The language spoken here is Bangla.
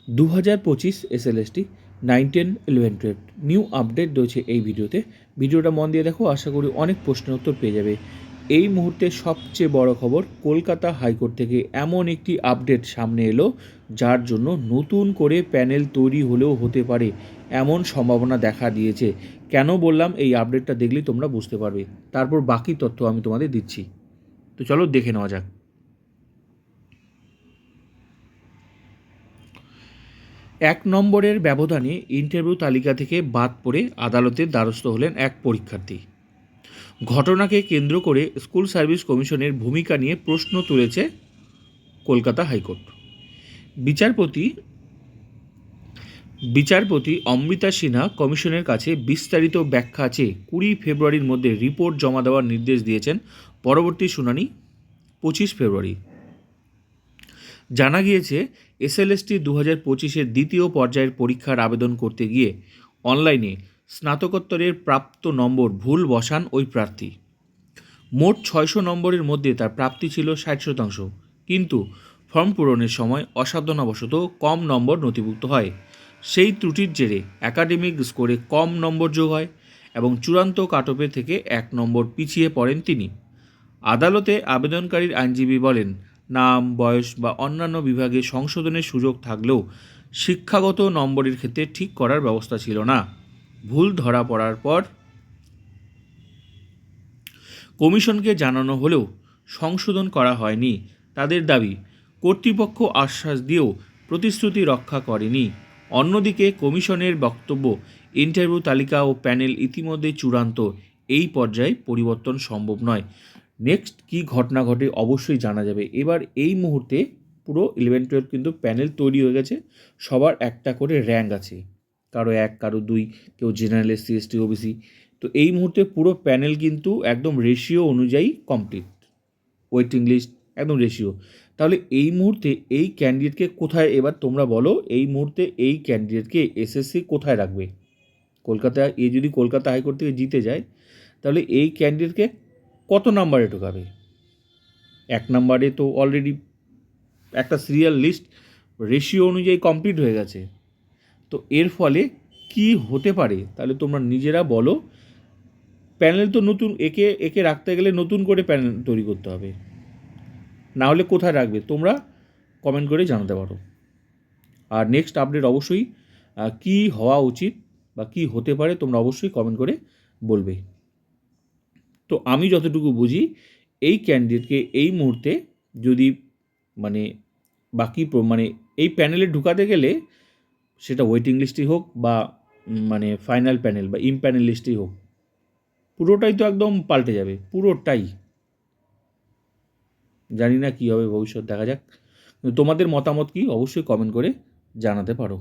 2025 এসএলএসটি 9, 10, 11, 12 নিউ আপডেট রয়েছে এই ভিডিওটা মন দিয়ে দেখো, আশা করি অনেক প্রশ্নের উত্তর পেয়ে যাবে। এই মুহূর্তে সবচেয়ে বড় খবর, কলকাতা হাইকোর্ট থেকে এমন একটি আপডেট সামনে এলো যার জন্য নতুন করে প্যানেল তৈরি হলেও হতে পারে এমন সম্ভাবনা দেখা দিয়েছে। কেন বললাম, এই আপডেটটা দেখলেই তোমরা বুঝতে পারবে, তারপর বাকি তথ্য আমি তোমাদের দিচ্ছি। তো চলো দেখে নেওয়া যাক। 1 নম্বরের ব্যবধানে ইন্টারভিউ তালিকা থেকে বাদ পড়ে আদালতের দ্বারস্থ হলেন এক পরীক্ষার্থী। ঘটনাকে কেন্দ্র করে স্কুল সার্ভিস কমিশনের ভূমিকা নিয়ে প্রশ্ন তুলেছে কলকাতা হাইকোর্ট। বিচারপতি অমৃতা সিনহা কমিশনের কাছে বিস্তারিত ব্যাখ্যা চেয়ে 20 ফেব্রুয়ারির মধ্যে রিপোর্ট জমা দেওয়ার নির্দেশ দিয়েছেন। পরবর্তী শুনানি 25 ফেব্রুয়ারি। জানা গিয়েছে, এসএলএসটি 2025-এর দ্বিতীয় পর্যায়ের পরীক্ষার আবেদন করতে গিয়ে অনলাইনে স্নাতকোত্তরের প্রাপ্ত নম্বর ভুল বসান ওই প্রার্থী। মোট 600 নম্বরের মধ্যে তার প্রাপ্তি ছিল 60%, কিন্তু ফর্ম পূরণের সময় অসাবধানবশত কম নম্বর নথিভুক্ত হয়। সেই ত্রুটির জেরে একাডেমিক স্কোরে কম নম্বর যোগ হয় এবং চূড়ান্ত কাটঅফে থেকে 1 নম্বর পিছিয়ে পড়েন তিনি। আদালতে আবেদনকারীর আইনজীবী বলেন, নাম, বয়স বা অন্যান্য বিভাগে সংশোধনের সুযোগ থাকলেও শিক্ষাগত নম্বরের ক্ষেত্রে ঠিক করার ব্যবস্থা ছিল না। ভুল ধরা পড়ার পর কমিশনকে জানানো হলেও সংশোধন করা হয়নি। তাদের দাবি, কর্তৃপক্ষ আশ্বাস দিয়েও প্রতিশ্রুতি রক্ষা করেনি। অন্যদিকে কমিশনের বক্তব্য, ইন্টারভিউ তালিকা ও প্যানেল ইতিমধ্যে চূড়ান্ত, এই পর্যায়ে পরিবর্তন সম্ভব নয়। নেক্সট কী ঘটনা ঘটে অবশ্যই জানা যাবে। এবার এই মুহূর্তে পুরো 11-12 কিন্তু প্যানেল তৈরি হয়ে গেছে। সবার একটা করে র্যাঙ্ক আছে, কারো 1, কারো 2, কেউ জেনারেল, এসসি, এসটি, ওবিসি। তো এই মুহূর্তে পুরো প্যানেল কিন্তু একদম রেশিও অনুযায়ী কমপ্লিট, ওয়েটিং লিস্ট একদম রেশিও। তাহলে এই মুহূর্তে এই ক্যান্ডিডেটকে কোথায়, এবার তোমরা বলো, এই মুহূর্তে এই ক্যান্ডিডেটকে এসএসসি কোথায় রাখবে? কলকাতায়, যদি কলকাতা হাইকোর্ট থেকে জিতে যায়, তাহলে এই ক্যান্ডিডেটকে কত নাম্বারে ঢোকাবে? 1 নাম্বারে তো অলরেডি একটা সিরিয়াল লিস্ট রেশিও অনুযায়ী কমপ্লিট হয়ে গেছে। তো এর ফলে কি হতে পারে তাহলে তোমরা নিজেরা বলো। প্যানেল তো নতুন, একে রাখতে গেলে নতুন করে প্যানেল তৈরি করতে হবে, না হলে কোথায় রাখবে? তোমরা কমেন্ট করে জানাতে পারো। আর নেক্সট আপডেট অবশ্যই কি হওয়া উচিত বা কি হতে পারে তোমরা অবশ্যই কমেন্ট করে বলবে। তো আমি যতটুকু বুঝি, এই ক্যান্ডিডেটকে এই মুহূর্তে যদি মানে মানে এই প্যানেলে ঢুকাতে গেলে, সেটা ওয়েটিং লিস্টই হোক বা মানে ফাইনাল প্যানেল বা ইমপ্যানেল লিস্টই হোক, পুরোটাই তো একদম পাল্টে যাবে, পুরোটাই। জানি না কী হবে ভবিষ্যৎ, দেখা যাক। তোমাদের মতামত কি অবশ্যই কমেন্ট করে জানাতে পারো।